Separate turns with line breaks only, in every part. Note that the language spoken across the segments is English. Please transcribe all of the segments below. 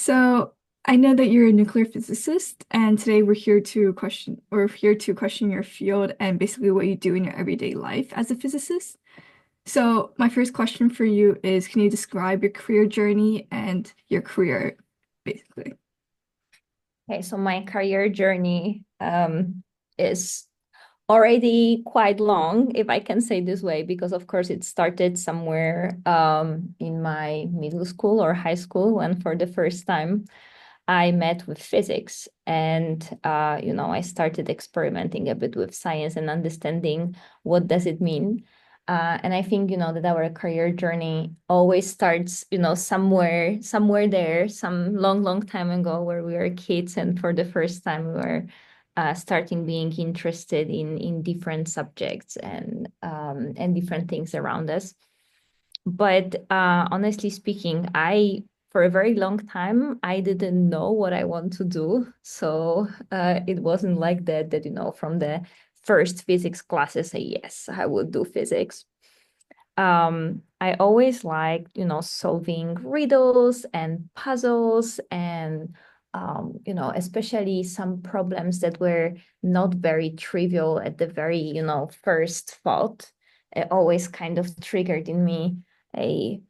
So I know that you're a nuclear physicist, and today we're here to question your field and basically what you do in your everyday life as a physicist. So my first question for you is, can you describe your career journey and your career, basically?
Okay, so my career journey is already quite long, if I can say this way, because of course it started somewhere in my middle school or high school when for the first time I met with physics and I started experimenting a bit with science and understanding what does it mean. And I think, that our career journey always starts, somewhere there, some long, long time ago where we were kids. And for the first time, we were starting being interested in different subjects and different things around us. But honestly speaking, for a very long time, I didn't know what I want to do. So it wasn't like that, from the first physics classes, say, yes, I would do physics. I always liked, solving riddles and puzzles and, especially some problems that were not very trivial at the very, first thought. It always kind of triggered in me a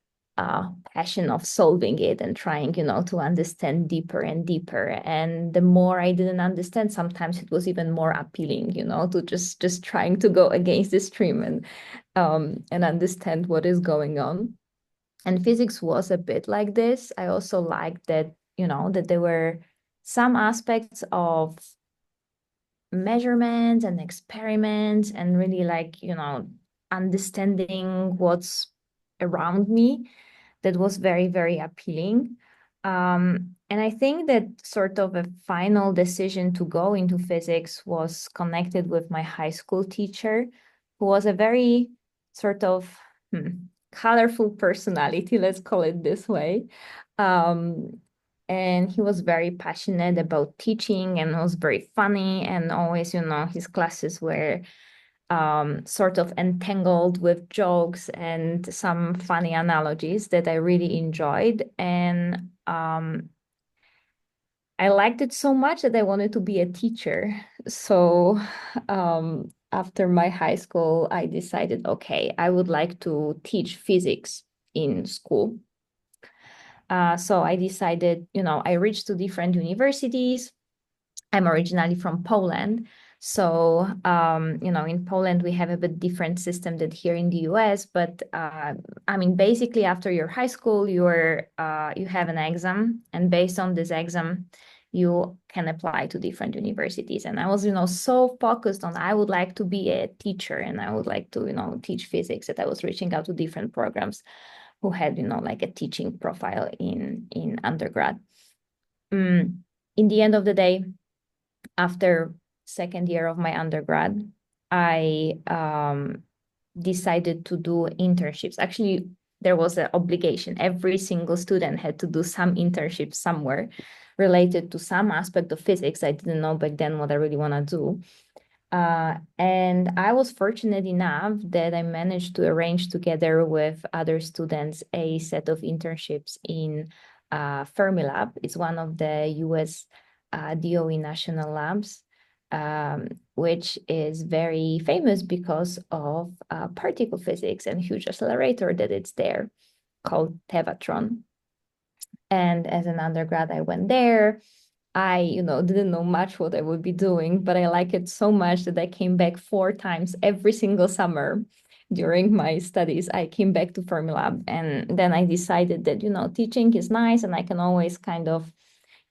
passion of solving it and trying, to understand deeper and deeper. And the more I didn't understand, sometimes it was even more appealing, to just trying to go against the stream and understand what is going on. And physics was a bit like this. I also liked that, that there were some aspects of measurements and experiments and really like, understanding what's around me that was very, very appealing. And I think that sort of a final decision to go into physics was connected with my high school teacher, who was a very sort of colorful personality, let's call it this way. Um, and he was very passionate about teaching and was very funny and always, his classes were sort of entangled with jokes and some funny analogies that I really enjoyed. And I liked it so much that I wanted to be a teacher. So after my high school, I decided, okay, I would like to teach physics in school. So I decided, I reached to different universities. I'm originally from Poland. So, in Poland, we have a bit different system than here in the US. But I mean, basically, after your high school, you have an exam, and based on this exam, you can apply to different universities. And I was, so focused on I would like to be a teacher, and I would like to, teach physics that I was reaching out to different programs who had, like a teaching profile in undergrad. In the end of the day, after second year of my undergrad, I decided to do internships. Actually, there was an obligation. Every single student had to do some internship somewhere related to some aspect of physics. I didn't know back then what I really want to do. And I was fortunate enough that I managed to arrange together with other students a set of internships in Fermilab. It's one of the US DOE national labs, which is very famous because of particle physics and huge accelerator that it's there called Tevatron. And as an undergrad, I went there. I, didn't know much what I would be doing, but I like it so much that I came back 4 times every single summer during my studies. I came back to Fermilab, and then I decided that, teaching is nice and I can always kind of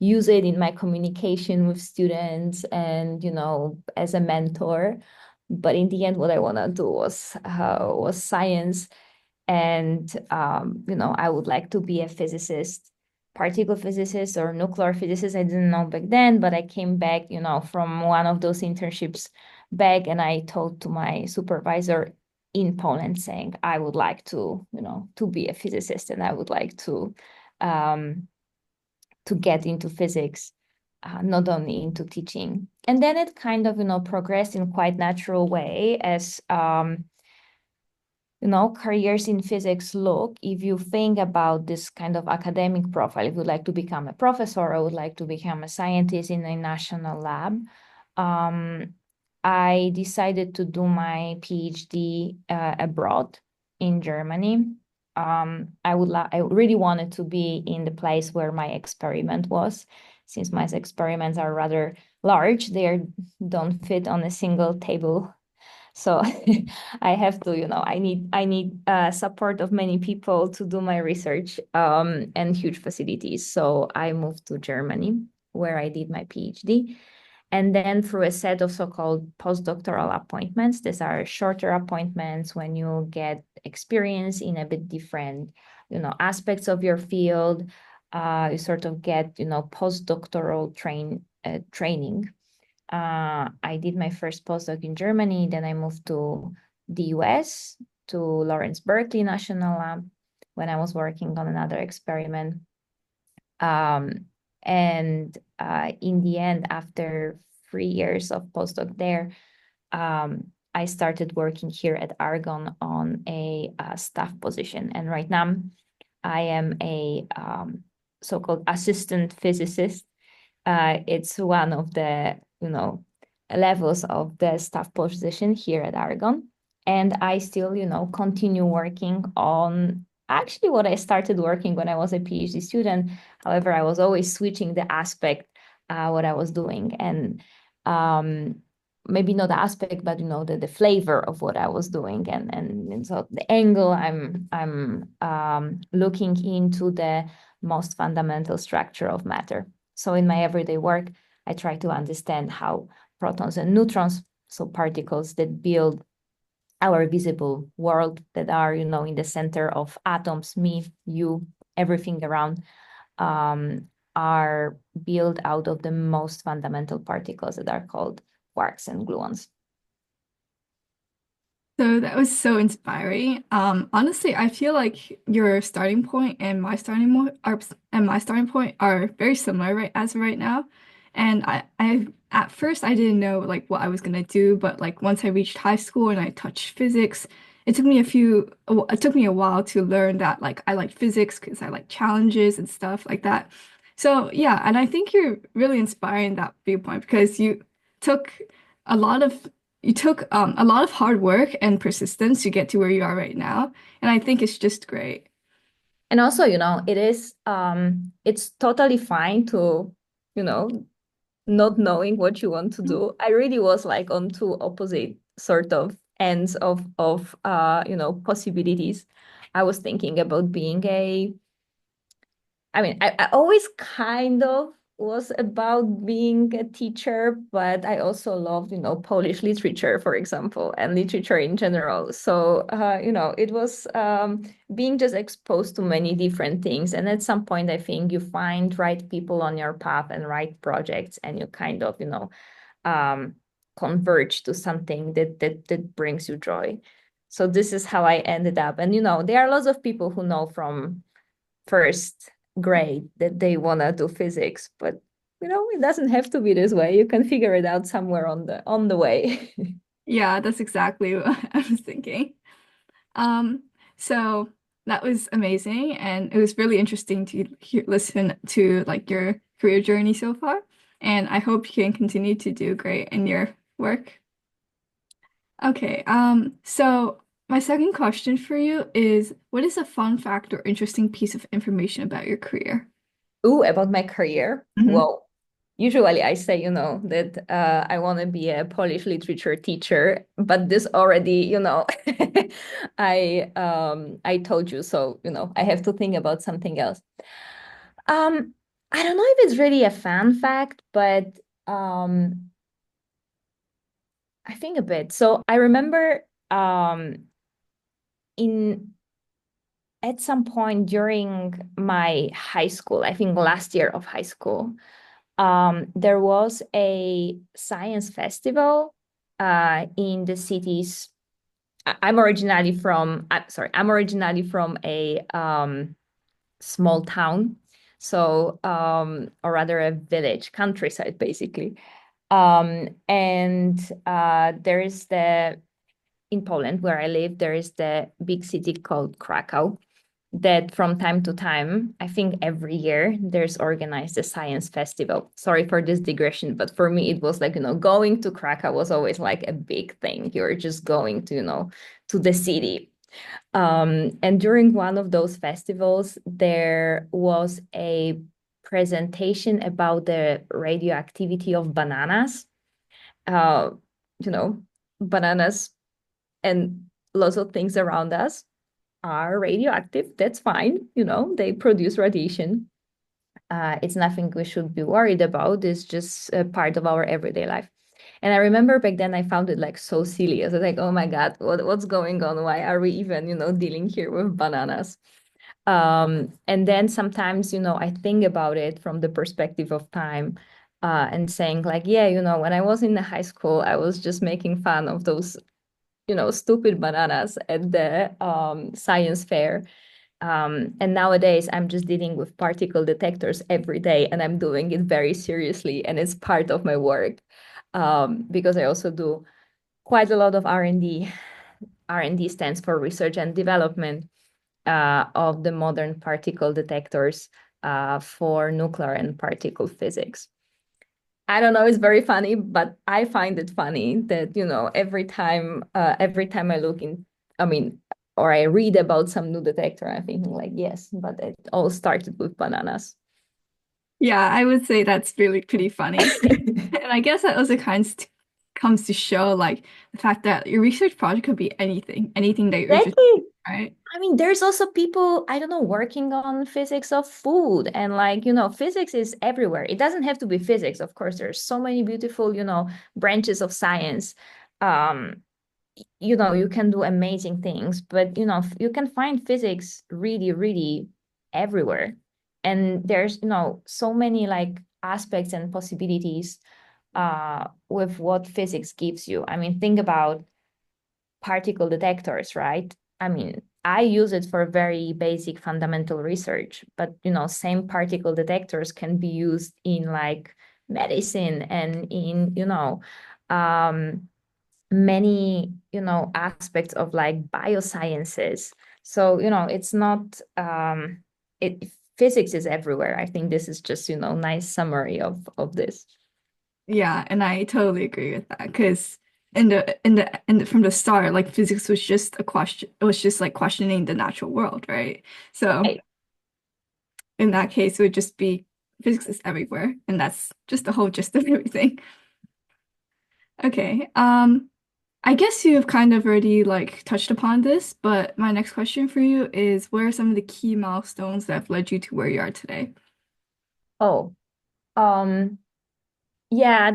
use it in my communication with students and, as a mentor. But in the end, what I want to do was science. And, I would like to be a physicist, particle physicist or nuclear physicist. I didn't know back then, but I came back, from one of those internships back, and I told to my supervisor in Poland saying, I would like to be a physicist and I would like um, to get into physics, not only into teaching. And then it kind of, progressed in quite natural way as careers in physics look, if you think about this kind of academic profile, if you would like to become a professor or would like to become a scientist in a national lab, um, I decided to do my PhD abroad in Germany. I really wanted to be in the place where my experiment was, since my experiments are rather large. They don't fit on a single table, so I have to, I need support of many people to do my research, and huge facilities. So I moved to Germany where I did my PhD. And then through a set of so-called postdoctoral appointments, these are shorter appointments when you get experience in a bit different, aspects of your field. You sort of get, postdoctoral training. I did my first postdoc in Germany, then I moved to the US, to Lawrence Berkeley National Lab when I was working on another experiment. And in the end, after 3 years of postdoc there, I started working here at Argonne on a staff position. And right now, I am a so-called assistant physicist. It's one of the, levels of the staff position here at Argonne. And I still, continue working on actually what I started working when I was a PhD student. However, I was always switching the aspect, what I was doing. And maybe not the aspect, but the flavor of what I was doing. And so the angle I'm looking into the most fundamental structure of matter. So in my everyday work, I try to understand how protons and neutrons, so particles that build our visible world, that are, in the center of atoms, me, you, everything around, are built out of the most fundamental particles that are called quarks and gluons.
So that was so inspiring. Honestly, I feel like your starting point and my starting point are very similar right as of right now. And I at first I didn't know like what I was gonna do, but like once I reached high school and I touched physics, it took me a while to learn that like I like physics because I like challenges and stuff like that. So yeah, and I think you're really inspiring that viewpoint because took a lot of you took a lot of hard work and persistence to get to where you are right now. And I think it's just great.
And also, it's totally fine to, you know, not knowing what you want to do. I really was like on two opposite sort of ends of possibilities. I was thinking about being I always kind of was about being a teacher, but I also loved, Polish literature, for example, and literature in general. So, it was being just exposed to many different things. And at some point, I think you find right people on your path and right projects, and you kind of, um, converge to something that brings you joy. So this is how I ended up. And, there are lots of people who know from first grade that they want to do physics, but it doesn't have to be this way. You can figure it out somewhere on the way.
Yeah, that's exactly what I was thinking. Um, so that was amazing, and it was really interesting to listen to like your career journey so far. And I hope you can continue to do great in your work. Okay, so my second question for you is, what is a fun fact or interesting piece of information about your career?
Ooh, about my career.
Mhm.
Well, usually I say, that I want to be a Polish literature teacher, but this already, I told you, so, I have to think about something else. I don't know if it's really a fun fact, but I think a bit. So I remember in at some point during my high school, I think last year of high school, there was a science festival in the cities. I'm originally from a small town, so or rather a village, countryside, basically. And there is in Poland, where I live, there is the big city called Krakow that from time to time, I think every year, there's organized a science festival. Sorry for this digression, but for me, it was like, going to Krakow was always like a big thing. You're just going to, to the city. And during one of those festivals, there was a presentation about the radioactivity of bananas. Uh, you know, Bananas and lots of things around us are radioactive. That's fine. They produce radiation. It's nothing we should be worried about. It's just a part of our everyday life. And I remember back then I found it like so silly. I was like, oh my God, what's going on? Why are we even, dealing here with bananas? And then sometimes, I think about it from the perspective of time, and saying like, yeah, when I was in the high school, I was just making fun of those, stupid bananas at the science fair. And nowadays, I'm just dealing with particle detectors every day, and I'm doing it very seriously, and it's part of my work, because I also do quite a lot of R&D. R&D stands for research and development of the modern particle detectors for nuclear and particle physics. I don't know, it's very funny, but I find it funny that, every time I look in, I mean, or I read about some new detector, I'm thinking like, yes, but it all started with bananas.
Yeah, I would say that's really pretty funny. And I guess that also comes to show like the fact that your research project could be anything, anything that you're interested
Exactly.
in, right?
I mean, there's also people, I don't know, working on physics of food. And like, physics is everywhere. It doesn't have to be physics. Of course, there's so many beautiful, branches of science. Um, you can do amazing things, but you can find physics really, really everywhere. And there's, so many like aspects and possibilities with what physics gives you. I mean, think about particle detectors, right? I mean, I use it for very basic fundamental research, but same particle detectors can be used in like medicine and in, um, many, aspects of like biosciences. So, it's not it physics is everywhere. I think this is just, nice summary of this.
Yeah, and I totally agree with that because from the start, like physics was just a question. It was just like questioning the natural world, right? So
Right.
in that case, it would just be physics is everywhere, and that's just the whole gist of everything. Okay. I guess you've kind of already like touched upon this, but my next question for you is what are some of the key milestones that have led you to where you are today?
Oh, um, yeah,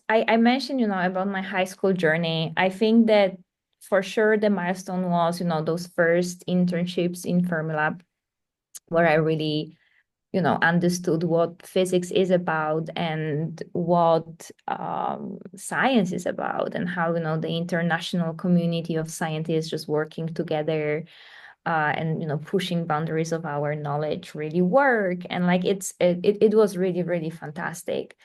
I mentioned, about my high school journey. I think that for sure the milestone was, those first internships in Fermilab, where I really, understood what physics is about and what science is about, and how, the international community of scientists just working together, and pushing boundaries of our knowledge really work. And like it was really, really fantastic.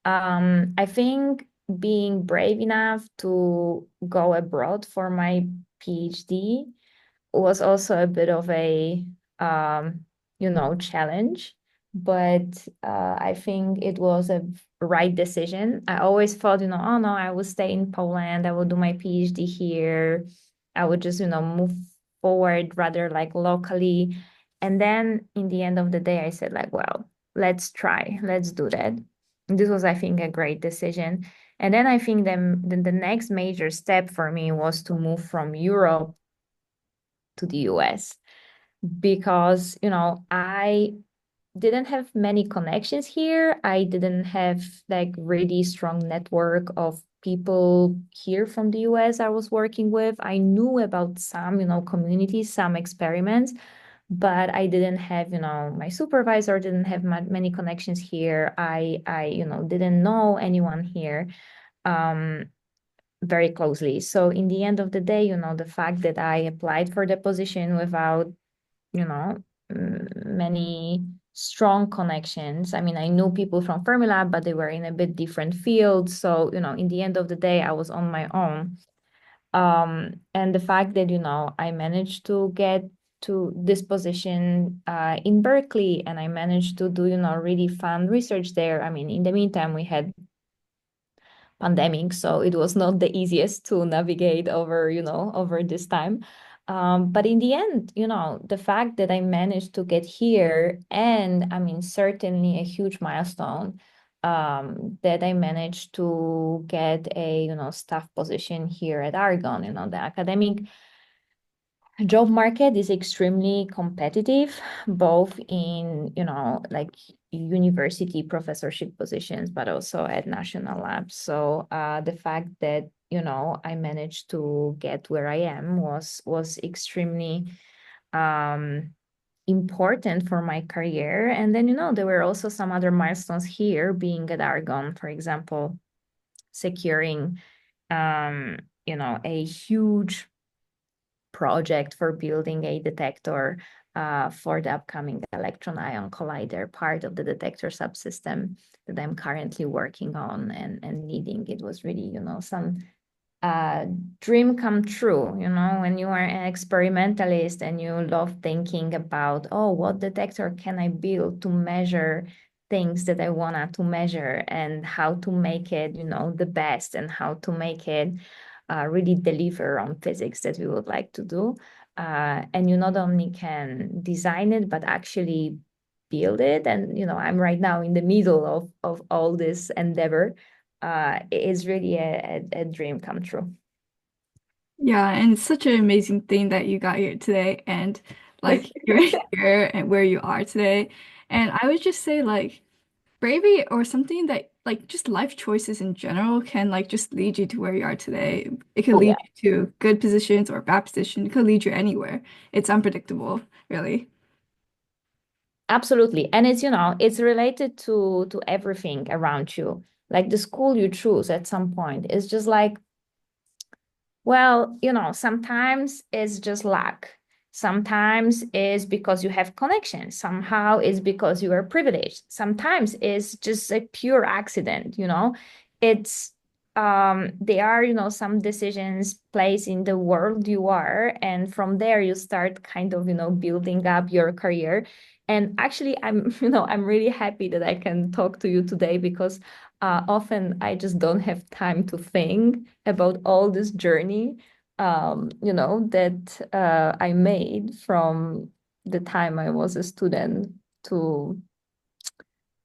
I think being brave enough to go abroad for my PhD was also a bit of a challenge, but I think it was a right decision. I always thought, oh no, I will stay in Poland, I will do my PhD here, I would just, move forward rather like locally. And then in the end of the day, I said like, well, let's try, let's do that. This was, I think, a great decision. And then I think the next major step for me was to move from Europe to the US, because, I didn't have many connections here. I didn't have like really strong network of people here from the US I was working with. I knew about some, communities, some experiments, but I didn't have, my supervisor didn't have many connections here. I, didn't know anyone here um, very closely. So in the end of the day, the fact that I applied for the position without, you know, many strong connections. I mean, I knew people from Fermilab, but they were in a bit different fields. So, in the end of the day, I was on my own. And the fact that, I managed to get to this position in Berkeley, and I managed to do, really fun research there. I mean, in the meantime, we had pandemic, so it was not the easiest to navigate over, over this time. But in the end, the fact that I managed to get here, and I mean, certainly a huge milestone, that I managed to get a, staff position here at Argonne, the academic job market is extremely competitive, both in, like university professorship positions, but also at national labs. So the fact that, I managed to get where I am was extremely important for my career. And then, there were also some other milestones here, being at Argonne, for example, securing, a huge project for building a detector for the upcoming electron ion collider, part of the detector subsystem that I'm currently working on and leading. It was really, some dream come true, when you are an experimentalist and you love thinking about, oh, what detector can I build to measure things that I wanted to measure, and how to make it, the best, and how to make it really deliver on physics that we would like to do. And you not only can design it, but actually build it. And, I'm right now in the middle of all this endeavor. It's really a dream come true.
Yeah, and it's such an amazing thing that you got here today and like you're here and where you are today. And I would just say like bravery or something that like just life choices in general can like just lead you to where you are today. It could
Oh yeah,
lead you to good positions or bad position. It could lead you anywhere. It's unpredictable, really.
absolutely. And it's, it's related to everything around you. Like the school you choose at some point is just like, well, sometimes it's just luck. Sometimes it's because you have connections. Somehow it's because you are privileged. Sometimes it's just a pure accident, It's there are, some decisions placed in the world you are, and from there you start kind of, building up your career. And actually, I'm, I'm really happy that I can talk to you today, because often I just don't have time to think about all this journey, that I made from the time I was a student to,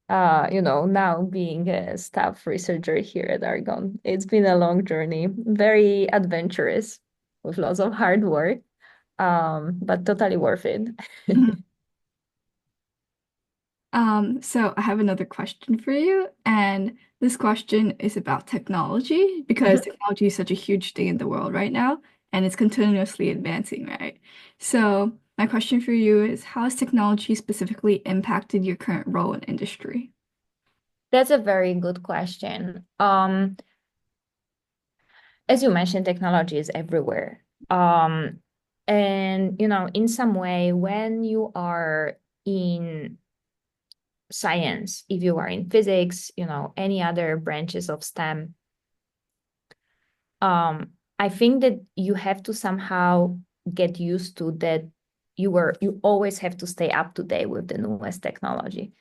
now being a staff researcher here at Argonne. It's been a long journey, very adventurous, with lots of hard work, but totally worth it.
So I have another question for you, and this question is about technology because technology is such a huge thing in the world right now, and it's continuously advancing, right? So my question for you is, how has technology specifically impacted your current role in industry?
That's a very good question. As you mentioned, technology is everywhere. And, in some way, when you are in science, if you are in physics, any other branches of STEM, I think that you have to somehow get used to that you always have to stay up to date with the newest technology.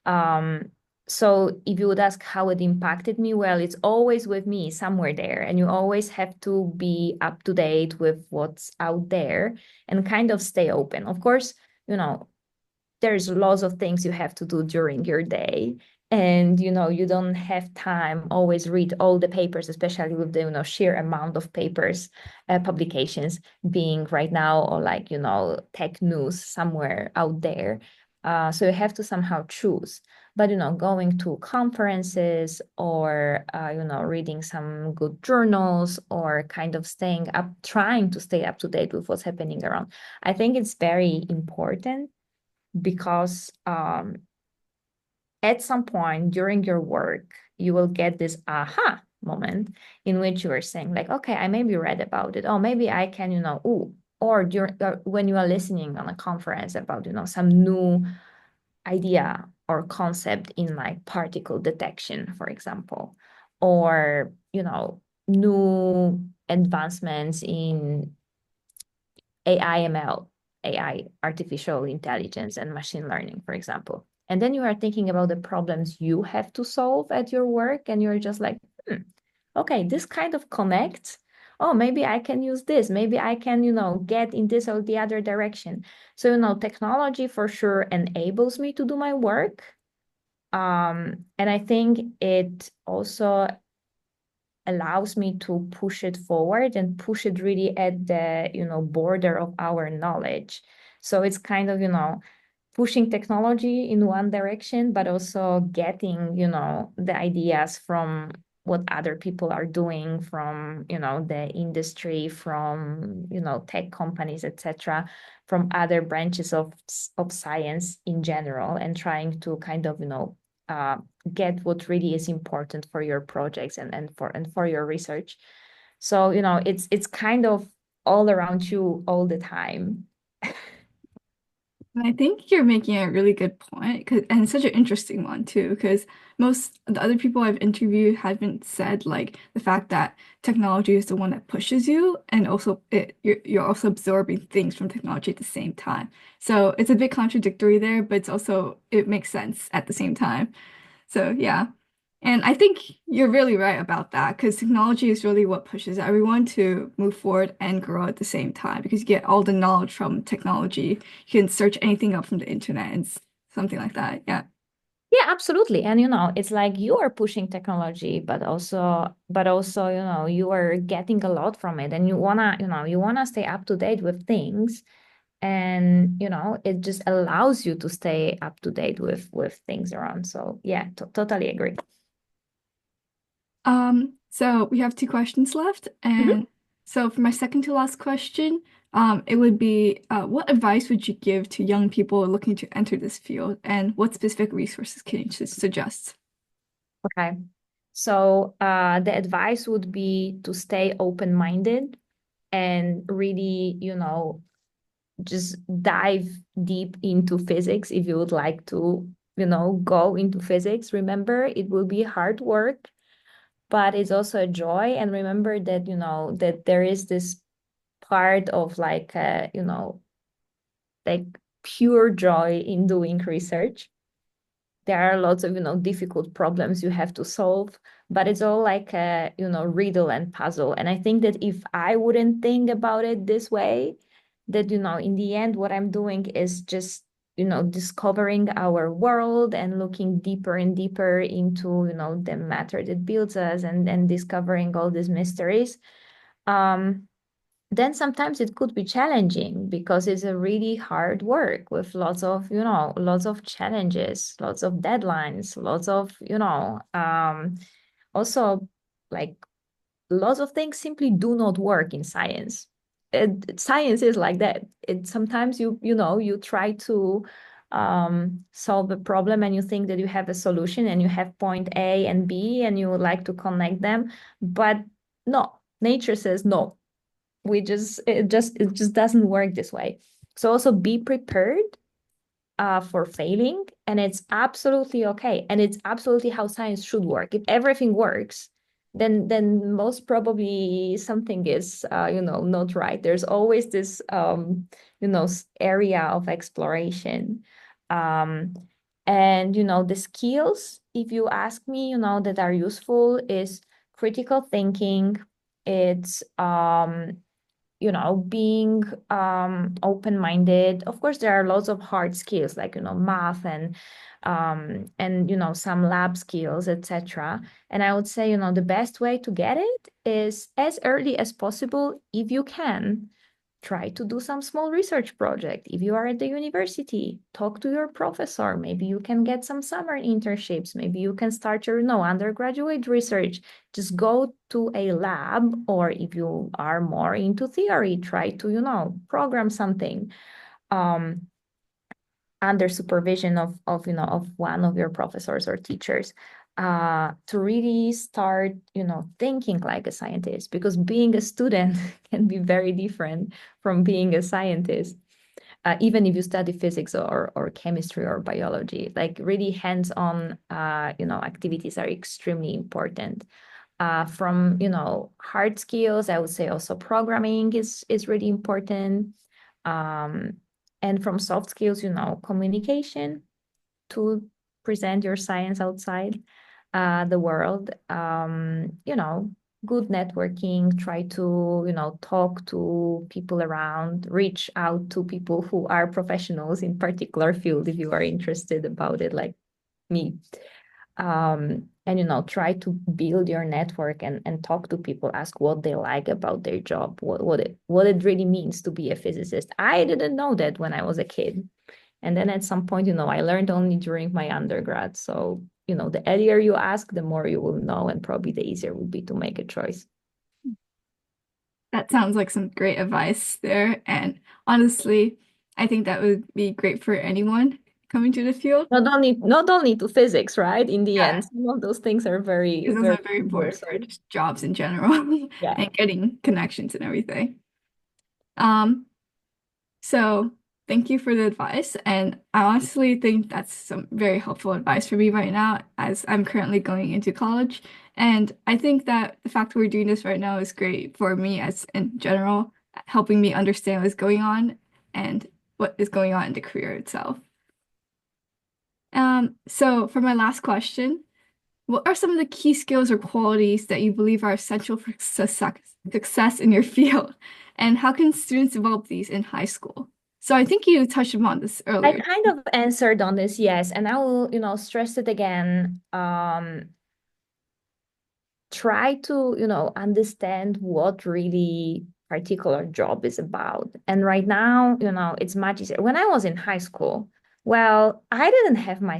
Um, so if you would ask how it impacted me, well, it's always with me somewhere there, and you always have to be up to date with what's out there and kind of stay open. Of course, there's lots of things you have to do during your day, and you don't have time always read all the papers, especially with the sheer amount of papers, publications being right now, or like tech news somewhere out there. So you have to somehow choose. But going to conferences, or reading some good journals, or kind of staying up, trying to stay up to date with what's happening around, I think it's very important, because at some point during your work, you will get this aha moment in which you are saying like, okay, I maybe read about it. Oh, maybe I can, ooh, or during when you are listening on a conference about, some new idea or concept in like particle detection, for example, or, new advancements in AI, ML, AI, artificial intelligence, and machine learning, for example. And then you are thinking about the problems you have to solve at your work, and you're just like, okay, this kind of connects. Oh, maybe I can use this. Maybe I can, get in this or the other direction. So, technology for sure enables me to do my work. And I think it also allows me to push it forward and push it really at the, border of our knowledge. So it's kind of, pushing technology in one direction, but also getting, the ideas from what other people are doing from, the industry, from, tech companies, etc., from other branches of science in general, and trying to kind of, uh, get what really is important for your projects and for your research. So, it's kind of all around you all the time.
And I think you're making a really good point, and such an interesting one too, because most of the other people I've interviewed haven't said like the fact that technology is the one that pushes you, and also you're also absorbing things from technology at the same time. So it's a bit contradictory there, but it's also it makes sense at the same time. So yeah. And I think you're really right about that because technology is really what pushes everyone to move forward and grow at the same time because you get all the knowledge from technology. You can search anything up from the internet and something like that. Yeah.
Yeah, absolutely. And it's like you are pushing technology, but also, you are getting a lot from it and you wanna stay up to date with things. And it just allows you to stay up to date with things around. So yeah, totally agree.
So we have two questions left.
Mhm.
And so for my second to last question, it would be what advice would you give to young people looking to enter this field and what specific resources can you suggest?
Okay. So the advice would be to stay open-minded and really, just dive deep into physics if you would like to, go into physics. Remember, it will be hard work, but it's also a joy. And remember that, that there is this part of like pure joy in doing research. There are lots of, difficult problems you have to solve, but it's all like a, riddle and puzzle. And I think that if I wouldn't think about it this way, that, in the end, what I'm doing is just, discovering our world and looking deeper and deeper into, the matter that builds us and discovering all these mysteries. Um, then sometimes it could be challenging because it's a really hard work with lots of challenges, lots of deadlines, lots of, also like lots of things simply do not work in science. Science is like that. Sometimes you try to solve a problem and you think that you have a solution and you have point A and B and you would like to connect them, but no, nature says no, it just doesn't work this way. So also be prepared for failing, and it's absolutely okay, and it's absolutely how science should work. If everything works, then most probably something is not right. There's always this area of exploration. um and the skills, if you ask me, that are useful is critical thinking. It's being open-minded. Of course, there are lots of hard skills like, math and some lab skills, etc. And I would say, the best way to get it is as early as possible if you can. Try to do some small research project. If you are at the university, talk to your professor. Maybe you can get some summer internships. Maybe you can start your, undergraduate research. Just go to a lab, or if you are more into theory, try to, program something um, under supervision of one of your professors or teachers, to really start, thinking like a scientist, because being a student can be very different from being a scientist. Even if you study physics or chemistry or biology, like really hands-on, activities are extremely important. From, hard skills, I would say also programming is really important. Um, and from soft skills, communication to present your science outside the world. Good networking, try to, talk to people around, reach out to people who are professionals in particular field if you are interested about it, like me. And try to build your network and talk to people, ask what they like about their job, what it really means to be a physicist. I didn't know that when I was a kid. And then at some point, I learned only during my undergrad. So, the earlier you ask, the more you will know, and probably the easier will be to make a choice.
That sounds like some great advice there. And honestly, I think that would be great for anyone coming to the field.
Not only to physics, right? In the
Yeah,
end, some of those things are very,
it's
very
also very important for
universal.
just jobs in general
Yeah.
and getting connections and everything. Um, so thank you for the advice. And I honestly think that's some very helpful advice for me right now as I'm currently going into college. And I think that the fact that we're doing this right now is great for me as in general, helping me understand what's going on and what is going on in the career itself. So for my last question, what are some of the key skills or qualities that you believe are essential for success in your field? And how can students develop these in high school? So I think you touched upon this
I
earlier.
kind of answered on this, yes, and I will, stress it again. Try to, understand what really particular job is about. And right now, it's much easier. When I was in high school, well, I didn't have my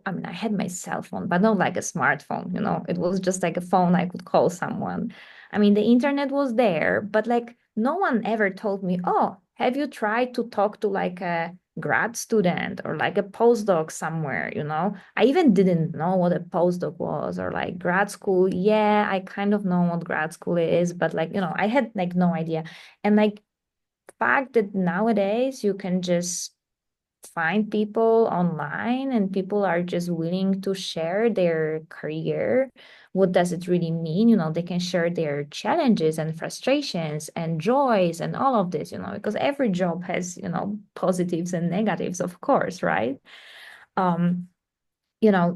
I mean, I had my cell phone, but not like a smartphone, it was just like a phone I could call someone. I mean, the internet was there, but like no one ever told me, oh, have you tried to talk to like a grad student or like a postdoc somewhere? I even didn't know what a postdoc was or like grad school. Yeah, I kind of know what grad school is, but like, I had like no idea. And like fact that nowadays you can just find people online and people are just willing to share their career. What does it really mean? They can share their challenges and frustrations and joys and all of this, because every job has, positives and negatives, of course, right? Um,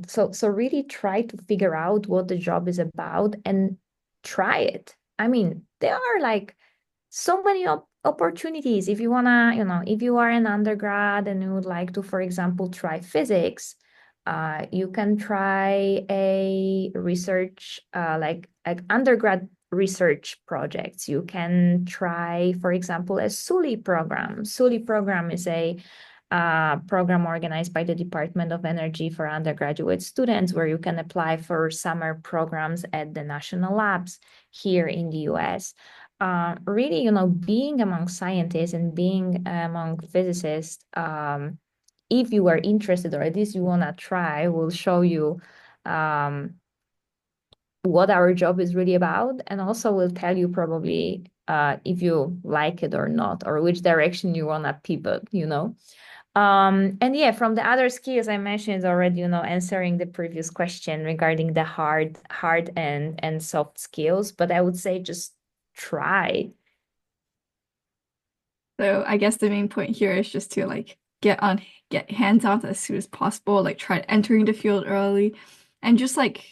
so really try to figure out what the job is about and try it. I mean, there are like so many opportunities if you wanna, if you are an undergrad and you would like to, for example, try physics, you can try a research, like undergrad research projects. You can try, for example, a SULI program. SULI program is a program organized by the Department of Energy for undergraduate students, where you can apply for summer programs at the national labs here in the US. Really, being among scientists and being among physicists, if you are interested or at least you want to try, will show you um, what our job is really about, and also will tell you probably if you like it or not, or which direction you want to pivot. And yeah, from the other skills I mentioned already, answering the previous question regarding the hard and soft skills, but I would say just try.
So I guess the main point here is just to like get hands on as soon as possible, like try entering the field early and just like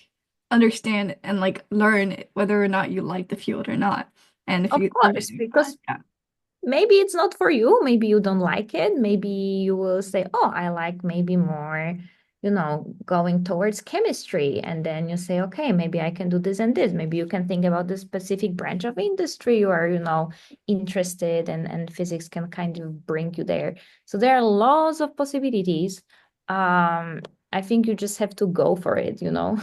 understand and like learn whether or not you like the field or not. And if
Of
you love it
course,
or not,
because
yeah.
maybe it's not for you. Maybe you don't like it. Maybe you will say, oh, I like maybe more, going towards chemistry. And then you say, okay, maybe I can do this and this. Maybe you can think about the specific branch of industry you are, interested in, and physics can kind of bring you there. So there are lots of possibilities. I think you just have to go for it.
And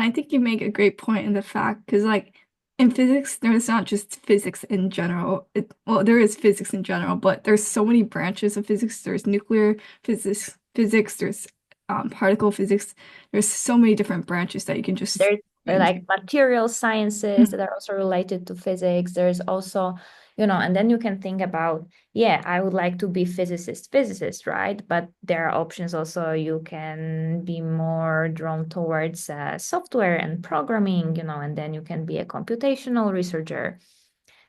I think you make a great point in the fact because like in physics, there's not just physics in general. Well, there is physics in general, but there's so many branches of physics. There's nuclear physics, there's particle physics. There's so many different branches that you can just
There's
go into.
like material sciences that are also related to physics. There's also, And then you can think about, yeah, I would like to be physicist, right? But there are options also. You can be more drawn towards software and programming, and then you can be a computational researcher.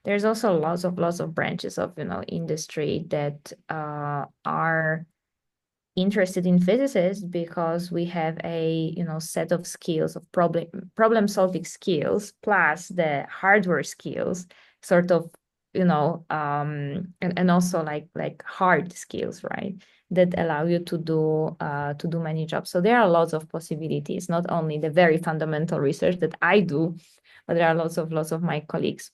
There's also lots of branches of, industry that are interested in physicists because we have a set of skills of problem solving skills plus the hardware skills, sort of, and also like hard skills, right, that allow you to do many jobs. So there are lots of possibilities, not only the very fundamental research that I do, but there are lots of my colleagues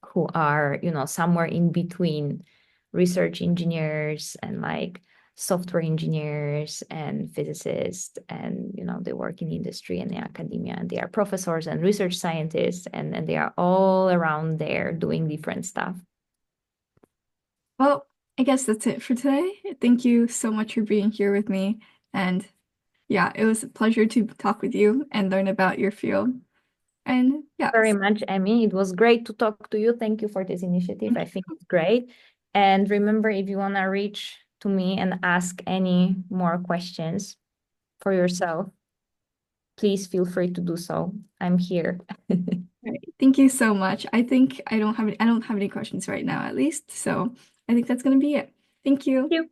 who are, somewhere in between research engineers and like software engineers and physicists, and they work in industry and in academia, and they are professors and research scientists, and they are all around there doing different stuff.
Well, I guess that's it for today. Thank you so much for being here with me. And yeah, it was a pleasure to talk with you and learn about your field. And yeah,
Very much, Emmy. It was great to talk to you. Thank you for this initiative. I think it's great. And remember, if you want to reach to me and ask any more questions for yourself, please feel free to do so. I'm here.
right. Thank you so much. I think I don't have any questions right now, at least. So I think that's gonna be it. Thank you.
Thank you.